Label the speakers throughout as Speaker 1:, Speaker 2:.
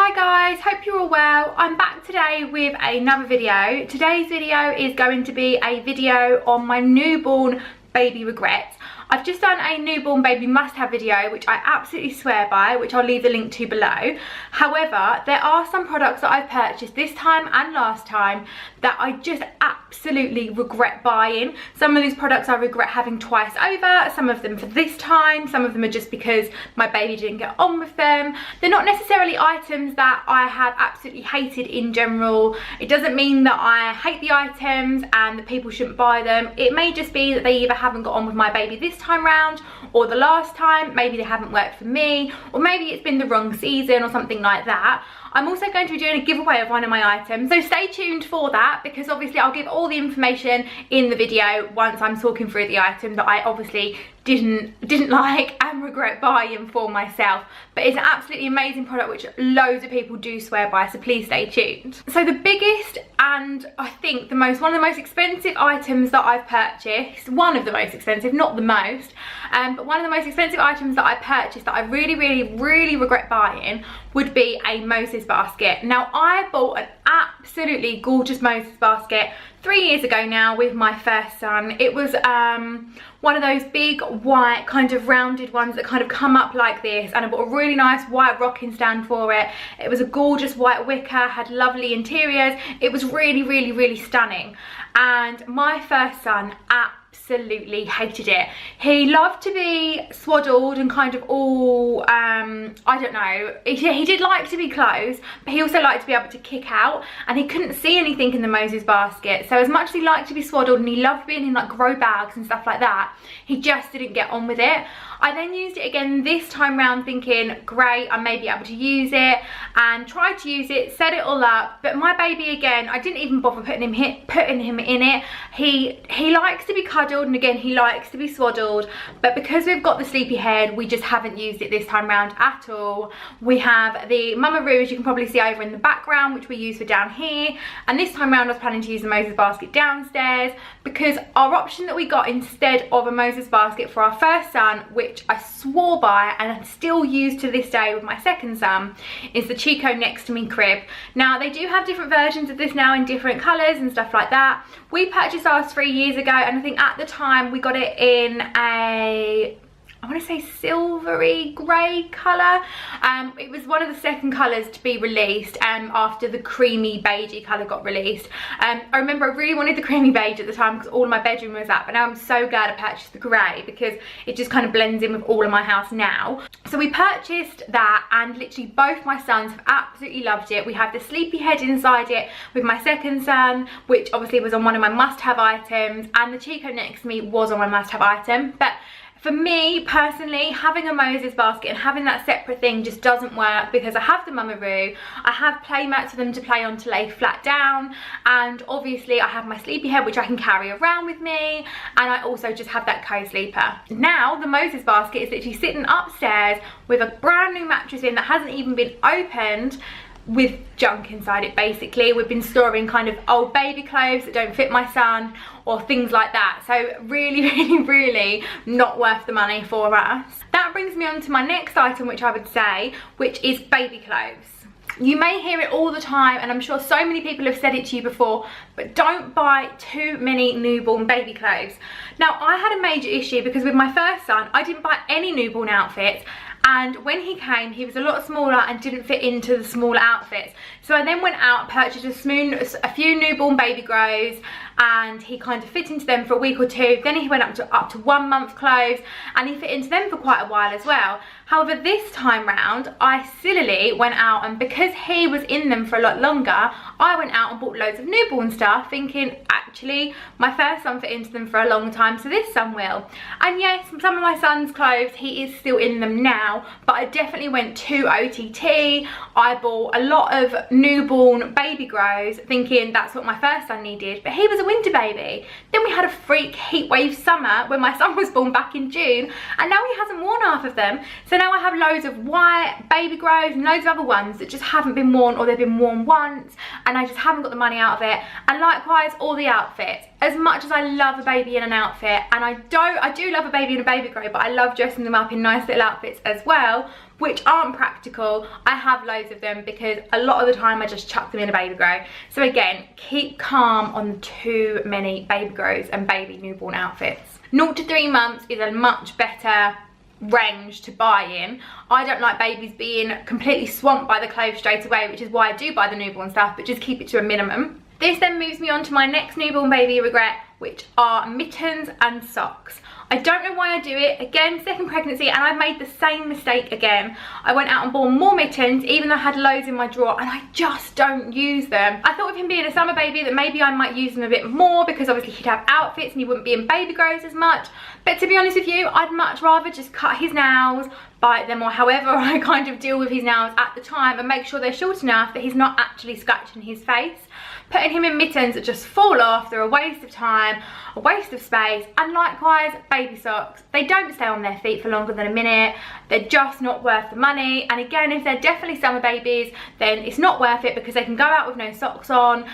Speaker 1: Hi guys, hope you're all well. I'm back today with another video. Today's video is going to be a video on my newborn baby regrets. I've just done a newborn baby must-have video, which I absolutely swear by, which I'll leave the link to below. However, there are some products that I've purchased this time and last time that I just absolutely regret buying. Some of these products I regret having twice over, some of them for this time, some of them are just because my baby didn't get on with them. They're not necessarily items that I have absolutely hated in general. It doesn't mean that I hate the items and that people shouldn't buy them. It may just be that they either haven't got on with my baby this time round or the last time, maybe they haven't worked for me, or maybe it's been the wrong season or something like that. I'm also going to be doing a giveaway of one of my items, so stay tuned for that, because obviously I'll give all the information in the video once I'm talking through the item that I obviously didn't like and regret buying for myself. But it's an absolutely amazing product which loads of people do swear by, so please stay tuned. So the biggest and I think one of the most expensive items that I've purchased, one of the most expensive, not the most, but one of the most expensive items that I purchased that I really regret buying would be a Moses basket. Now, I bought an absolutely gorgeous Moses basket 3 years ago now with my first son. It was one of those big white kind of rounded ones that kind of come up like this, and I bought a really nice white rocking stand for it. It was a gorgeous white wicker, had lovely interiors. It was really stunning, and my first son absolutely hated it. He loved to be swaddled and kind of all I don't know, he did like to be closed, but he also liked to be able to kick out, and he couldn't see anything in the Moses basket. So as much as he liked to be swaddled and he loved being in like grow bags and stuff like that, he just didn't get on with it. I then used it again this time round thinking, great, I may be able to use it, and tried to use it, set it all up. But my baby, again, I didn't even bother putting him in it. He likes to be cuddled, and again, he likes to be swaddled, but because we've got the sleepy head, we just haven't used it this time round at all. We have the Mama-Roo, as you can probably see over in the background, which we use for down here, and this time round I was planning to use the Moses basket downstairs, because our option that we got instead of a Moses basket for our first son, which I swore by and I still use to this day with my second son, is the Chico Next to Me crib. Now, they do have different versions of this now in different colours and stuff like that. We purchased ours 3 years ago, and I think at the time we got it in a, I want to say silvery grey colour. It was one of the second colours to be released after the creamy beigey colour got released. I remember I really wanted the creamy beige at the time because all of my bedroom was that, but now I'm so glad I purchased the grey because it just kind of blends in with all of my house now. So we purchased that, and literally both my sons have absolutely loved it. We have the sleepy head inside it with my second son, which obviously was on one of my must-have items, and the Chico Next to Me was on my must-have item. But for me personally, having a Moses basket and having that separate thing just doesn't work, because I have the Mama-Roo, I have play mats for them to play on to lay flat down, and obviously I have my sleepy head which I can carry around with me, and I also just have that co-sleeper. Now the Moses basket is literally sitting upstairs with a brand new mattress in that hasn't even been opened, with junk inside it. Basically, we've been storing kind of old baby clothes that don't fit my son or things like that. So really not worth the money for us. That brings me on to my next item, which I would say, which is baby clothes. You may hear it all the time, and I'm sure so many people have said it to you before, but don't buy too many newborn baby clothes. Now, I had a major issue because with my first son, I didn't buy any newborn outfits, and when he came, he was a lot smaller and didn't fit into the smaller outfits. So I then went out, purchased a few newborn baby grows, and he kind of fit into them for a week or two. Then he went up to 1 month clothes, and he fit into them for quite a while as well. However, this time round, I sillily went out, and because he was in them for a lot longer, I went out and bought loads of newborn stuff, thinking, actually, my first son fit into them for a long time, so this son will. And yes, some of my son's clothes, he is still in them now, but I definitely went to OTT. I bought a lot of newborn baby grows, thinking that's what my first son needed, but he was a winter baby. Then we had a freak heatwave summer when my son was born back in June, and now he hasn't worn half of them. So now I have loads of white baby grows and loads of other ones that just haven't been worn, or they've been worn once and I just haven't got the money out of it. And likewise, all the outfits. as much as I love a baby in an outfit, and I do love a baby in a baby grow, but I love dressing them up in nice little outfits as well, which aren't practical. I have loads of them because a lot of the time I just chuck them in a baby grow. So again, keep calm on too many baby grows and baby newborn outfits. 0 to 3 months is a much better range to buy in. I don't like babies being completely swamped by the clothes straight away, which is why I do buy the newborn stuff, but just keep it to a minimum. This then moves me on to my next newborn baby regret, which are mittens and socks. I don't know why I do it. Again, second pregnancy, and I've made the same mistake again. I went out and bought more mittens, even though I had loads in my drawer, and I just don't use them. I thought with him being a summer baby that maybe I might use them a bit more, because obviously he'd have outfits and he wouldn't be in baby grows as much. But to be honest with you, I'd much rather just cut his nails, bite them, or however I kind of deal with his nails at the time, and make sure they're short enough that he's not actually scratching his face. Putting him in mittens that just fall off, they're a waste of time, a waste of space. And likewise, baby socks, they don't stay on their feet for longer than a minute. They're just not worth the money. And again, if they're definitely summer babies, then it's not worth it, because they can go out with no socks on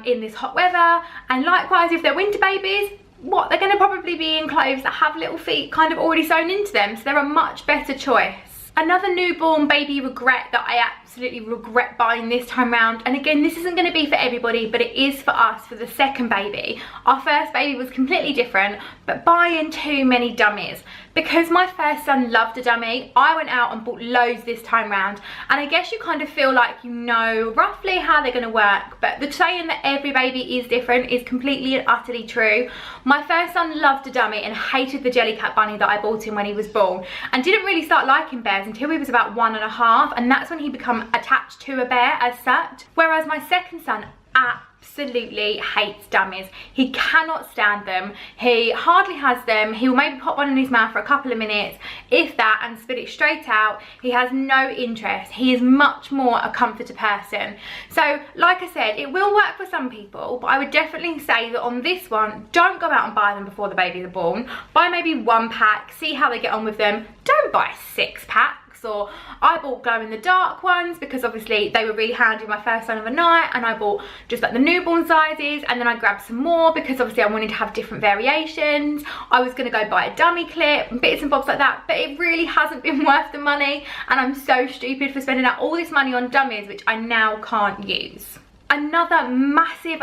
Speaker 1: in this hot weather. And likewise, if they're winter babies, what, they're going to probably be in clothes that have little feet kind of already sewn into them, so they're a much better choice. Another newborn baby regret that I absolutely regret buying this time round, and again, this isn't going to be for everybody, but it is for us, for the second baby. Our first baby was completely different, but buying too many dummies. Because my first son loved a dummy, I went out and bought loads this time round, and I guess you kind of feel like you know roughly how they're going to work, but the saying that every baby is different is completely and utterly true. My first son loved a dummy and hated the Jellycat bunny that I bought him when he was born, and didn't really start liking bears until he was about 1.5, and that's when he became attached to a bear as such. Whereas my second son absolutely hates dummies. He cannot stand them. He hardly has them. He will maybe pop one in his mouth for a couple of minutes, if that, and spit it straight out. He has no interest. He is much more a comforter person. So like I said, it will work for some people, but I would definitely say that on this one, don't go out and buy them before the babies are born. Buy maybe 1 pack, see how they get on with them. Don't buy 6 packs. Or I bought glow in the dark ones because obviously they were really handy my first son overnight, and I bought just like the newborn sizes, and then I grabbed some more because obviously I wanted to have different variations. I was going to go buy a dummy clip and bits and bobs like that, but it really hasn't been worth the money, and I'm so stupid for spending out all this money on dummies which I now can't use. Another massive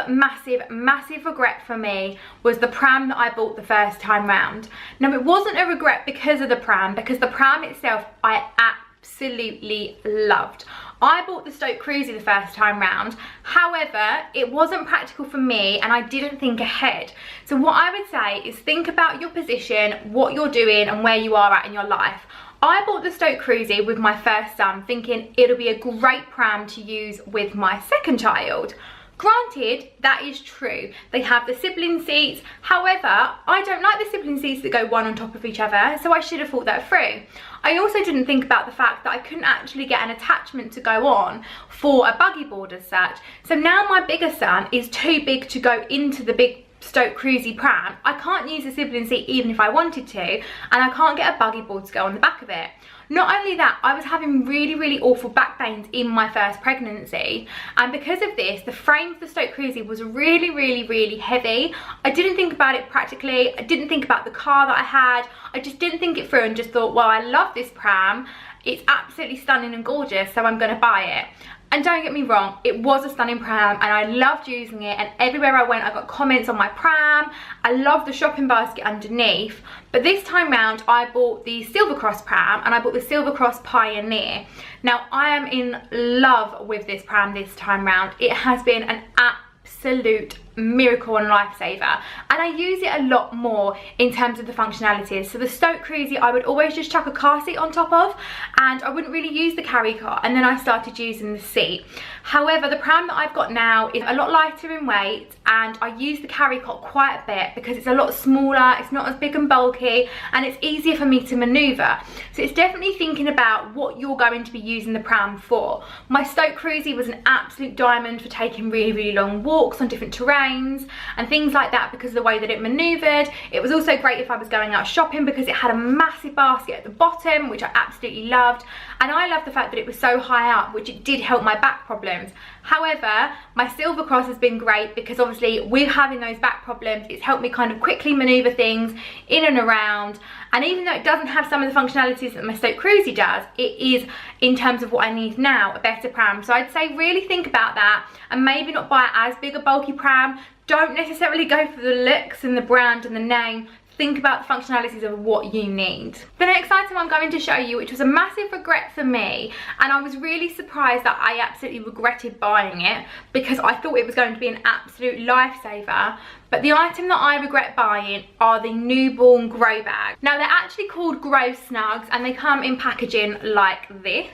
Speaker 1: regret for me was the pram that I bought the first time round. Now, it wasn't a regret because of the pram, because the pram itself I absolutely loved. I bought the Stoke Cruisie the first time round. However, it wasn't practical for me, and I didn't think ahead. So what I would say is think about your position, what you're doing, and where you are at in your life. I bought the Stoke Cruisie with my first son thinking it'll be a great pram to use with my second child. Granted, that is true. They have the sibling seats. However, I don't like the sibling seats that go one on top of each other, so I should have thought that through. I also didn't think about the fact that I couldn't actually get an attachment to go on for a buggy board as such. So now my bigger son is too big to go into the big Stoke Cruisie pram. I can't use the sibling seat even if I wanted to, and I can't get a buggy board to go on the back of it. Not only that, I was having really awful back pains in my first pregnancy, and because of this, the frame of the Stoke Cruisie was really heavy. I didn't think about it practically. I didn't think about the car that I had. I just didn't think it through and just thought, well, I love this pram. It's absolutely stunning and gorgeous, so I'm going to buy it. And don't get me wrong, it was a stunning pram and I loved using it, and everywhere I went I got comments on my pram. I love the shopping basket underneath. But this time round I bought the Silver Cross pram, and I bought the Silver Cross Pioneer. Now I am in love with this pram this time round. It has been an absolute miracle and lifesaver, and I use it a lot more in terms of the functionalities. So the Stoke Cruisie I would always just chuck a car seat on top of, and I wouldn't really use the carry cot, and then I started using the seat. However, the pram that I've got now is a lot lighter in weight, and I use the carry cot quite a bit because it's a lot smaller, it's not as big and bulky, and it's easier for me to maneuver. So it's definitely thinking about what you're going to be using the pram for. My Stoke Cruisie was an absolute diamond for taking really long walks on different terrain. trains and things like that because of the way that it manoeuvred. It was also great if I was going out shopping because it had a massive basket at the bottom, which I absolutely loved. And I love the fact that it was so high up, which it did help my back problems. However, my Silver Cross has been great because obviously with having those back problems, it's helped me kind of quickly manoeuvre things in and around. And even though it doesn't have some of the functionalities that my Stoke Cruisy does, it is, in terms of what I need now, a better pram. So I'd say really think about that and maybe not buy as big a bulky pram. Don't necessarily go for the looks and the brand and the name. Think about the functionalities of what you need. The next item I'm going to show you, which was a massive regret for me, and I was really surprised that I absolutely regretted buying it because I thought it was going to be an absolute lifesaver. But the item that I regret buying are the newborn grow bags. Now they're actually called Grow Snugs and they come in packaging like this.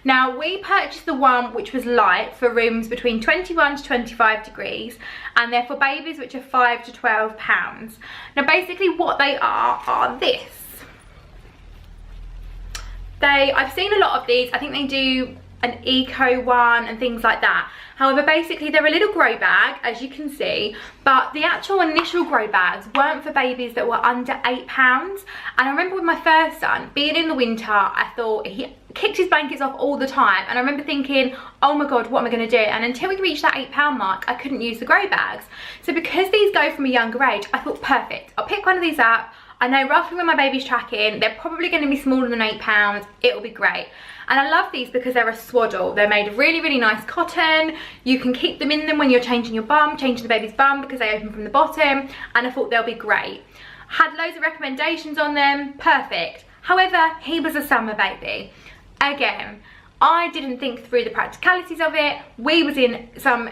Speaker 1: Now we purchased the one which was light for rooms between 21 to 25 degrees and they're for babies which are 5 to 12 pounds. Now basically what they are this. I've seen a lot of these. I think they do an eco one and things like that. However, basically they're a little grow bag, as you can see, but the actual initial grow bags weren't for babies that were under £8. And I remember with my first son, being in the winter, I thought he kicked his blankets off all the time. And I remember thinking, oh my God, what am I gonna do? And until we reached that £8 mark, I couldn't use the grow bags. So because these go from a younger age, I thought, perfect, I'll pick one of these up. I know roughly when my baby's tracking, they're probably gonna be smaller than £8. It'll be great. And I love these because they're a swaddle. They're made of really, really nice cotton. You can keep them in them when you're changing your bum, changing the baby's bum because they open from the bottom. And I thought they'll be great. Had loads of recommendations on them, perfect. However, he was a summer baby. Again, I didn't think through the practicalities of it. We was in some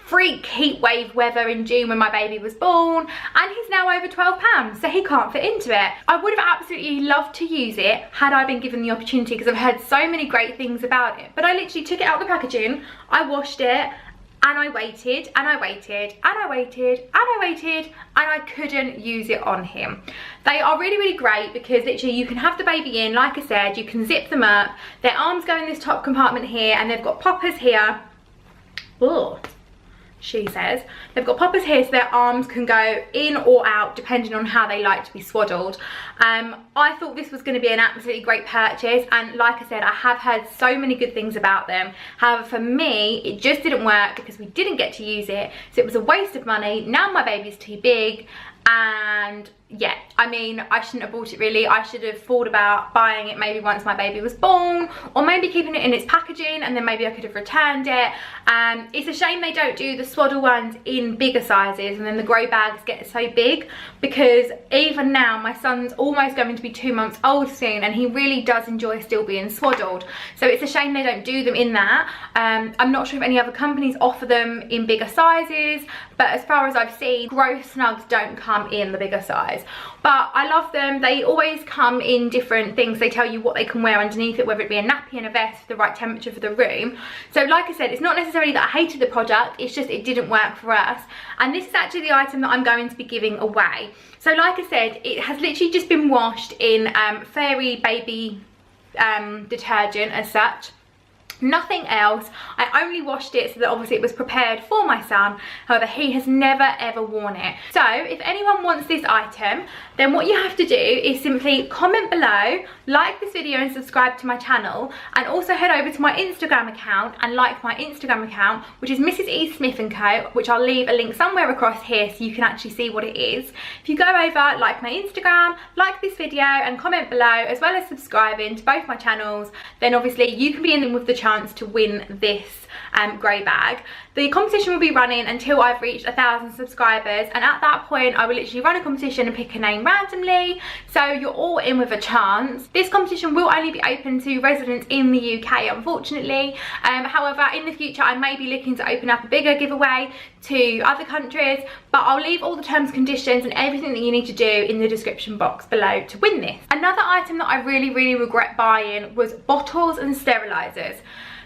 Speaker 1: freak heat wave weather in June when my baby was born, and he's now over 12 pounds, so he can't fit into it. I would have absolutely loved to use it had I been given the opportunity because I've heard so many great things about it, but I literally took it out of the packaging, I washed it, and I waited and I waited and I waited and I waited and I couldn't use it on him. They are really, really great because literally you can have the baby in, like I said, you can zip them up, their arms go in this top compartment here, and they've got poppers here. Oh, she says. They've got poppers here so their arms can go in or out depending on how they like to be swaddled. I thought this was going to be an absolutely great purchase, and like I said, I have heard so many good things about them. However, for me, it just didn't work because we didn't get to use it, so it was a waste of money. Now my baby's too big, and yeah, I mean, I shouldn't have bought it really. I should have thought about buying it maybe once my baby was born, or maybe keeping it in its packaging and then maybe I could have returned it. It's a shame they don't do the swaddle ones in bigger sizes and then the grow bags get so big, because even now my son's almost going to be 2 months old soon and he really does enjoy still being swaddled. So it's a shame they don't do them in that. I'm not sure if any other companies offer them in bigger sizes, but as far as I've seen, Grow Snugs don't come in the bigger size. But I love them. They always come in different things. They tell you what they can wear underneath it, whether it be a nappy and a vest, the right temperature for the room. So like I said, it's not necessarily that I hated the product, it's just it didn't work for us. And this is actually the item that I'm going to be giving away. So like I said, it has literally just been washed in Fairy baby detergent as such. Nothing else. I only washed it so that obviously it was prepared for my son. However, he has never ever worn it. So if anyone wants this item, then what you have to do is simply comment below, like this video and subscribe to my channel, and also head over to my Instagram account and like my Instagram account, which is Mrs. E Smith & Co, which I'll leave a link somewhere across here so you can actually see what it is. If you go over, like my Instagram, like this video and comment below, as well as subscribing to both my channels, then obviously you can be in with the chance to win this grow bag. The competition will be running until I've reached 1,000 subscribers, and at that point I will literally run a competition and pick a name randomly, so you're all in with a chance. This competition will only be open to residents in the UK, unfortunately. However, in the future I may be looking to open up a bigger giveaway to other countries, but I'll leave all the terms, conditions and everything that you need to do in the description box below to win this. Another item that I really, really regret buying was bottles and sterilisers.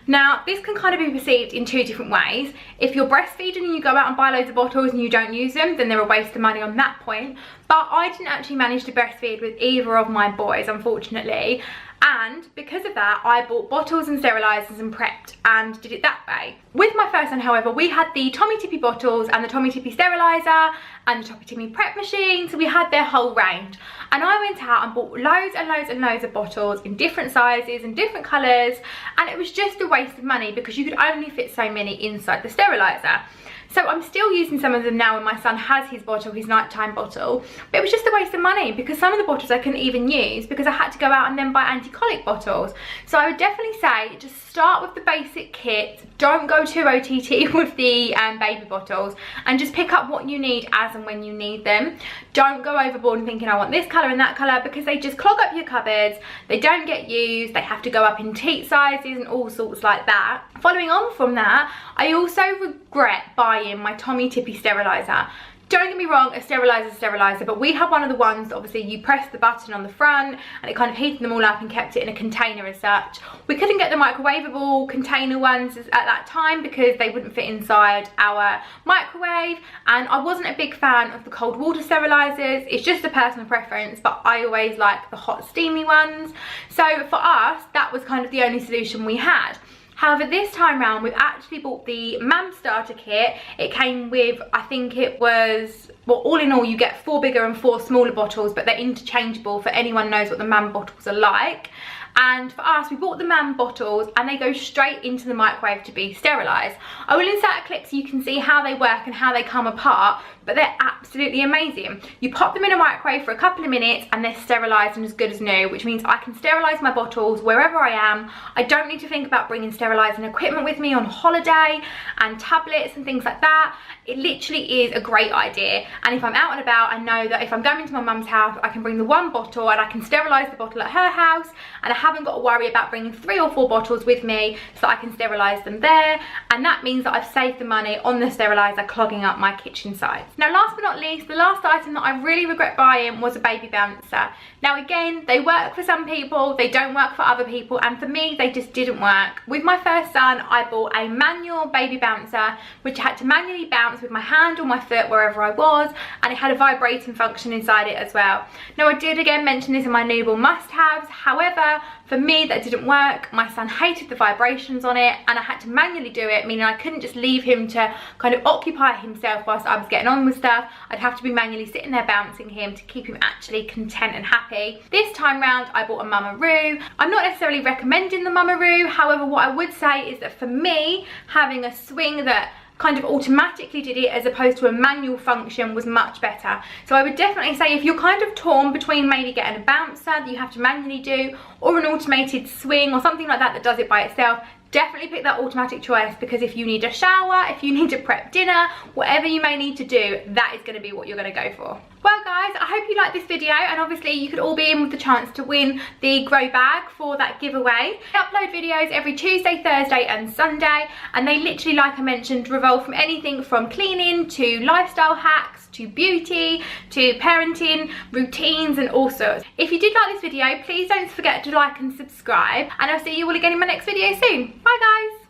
Speaker 1: Now, this can kind of be perceived in two different ways. If you're breastfeeding and you go out and buy loads of bottles and you don't use them, then they're a waste of money on that point. But I didn't actually manage to breastfeed with either of my boys, unfortunately. And because of that, I bought bottles and sterilisers and prepped and did it that way. With my first son, however, we had the Tommee Tippee bottles and the Tommee Tippee steriliser and the Tommee Tippee prep machine, so we had their whole range. And I went out and bought loads and loads and loads of bottles in different sizes and different colours, and it was just a waste of money because you could only fit so many inside the steriliser. So I'm still using some of them now when my son has his bottle, his nighttime bottle. But it was just a waste of money because some of the bottles I couldn't even use because I had to go out and then buy anti-colic bottles. So I would definitely say just start with the basic kit. Don't go too OTT with the baby bottles, and just pick up what you need as and when you need them. Don't go overboard and thinking I want this colour and that colour, because they just clog up your cupboards. They don't get used. They have to go up in teat sizes and all sorts like that. Following on from that, I also regret buying my Tommee Tippee steriliser. Don't get me wrong, a steriliser is a steriliser, but we had one of the ones that obviously you press the button on the front and it kind of heated them all up and kept it in a container as such. We couldn't get the microwavable container ones at that time because they wouldn't fit inside our microwave, and I wasn't a big fan of the cold water sterilisers. It's just a personal preference, but I always like the hot steamy ones. So for us, that was kind of the only solution we had. However, this time round, we've actually bought the Mam starter kit. It came with, I think it was, well, all in all, you get 4 bigger and 4 smaller bottles, but they're interchangeable for anyone who knows what the Mam bottles are like. And for us, we bought the Mam bottles and they go straight into the microwave to be sterilised. I will insert a clip so you can see how they work and how they come apart, but they're absolutely amazing. You pop them in a microwave for a couple of minutes and they're sterilised and as good as new, which means I can sterilise my bottles wherever I am. I don't need to think about bringing sterilising equipment with me on holiday and tablets and things like that. It literally is a great idea. And if I'm out and about, I know that if I'm going to my mum's house, I can bring the one bottle and I can sterilise the bottle at her house, and I haven't got to worry about bringing 3 or 4 bottles with me, so I can sterilise them there. And that means that I've saved the money on the steriliser clogging up my kitchen sides. Now, last but not least, the last item that I really regret buying was a baby bouncer. Now again, they work for some people, they don't work for other people, and for me, they just didn't work. With my first son, I bought a manual baby bouncer, which I had to manually bounce with my hand or my foot wherever I was, and it had a vibrating function inside it as well. Now, I did again mention this in my newborn must-haves. However, for me, that didn't work. My son hated the vibrations on it, and I had to manually do it, meaning I couldn't just leave him to kind of occupy himself whilst I was getting on with stuff. I'd have to be manually sitting there bouncing him to keep him actually content and happy. This time round, I bought a Mama-Roo. I'm not necessarily recommending the Mama-Roo. However, what I would say is that for me, having a swing that kind of automatically did it as opposed to a manual function was much better. So I would definitely say if you're kind of torn between maybe getting a bouncer that you have to manually do, or an automated swing or something like that that does it by itself, definitely pick that automatic choice, because if you need a shower, if you need to prep dinner, whatever you may need to do, that is going to be what you're going to go for. Well guys, I hope you liked this video, and obviously you could all be in with the chance to win the grow bag for that giveaway. I upload videos every Tuesday, Thursday and Sunday, and they literally, like I mentioned, revolve from anything from cleaning to lifestyle hacks to beauty to parenting, routines and all sorts. If you did like this video, please don't forget to like and subscribe, and I'll see you all again in my next video soon. Bye guys!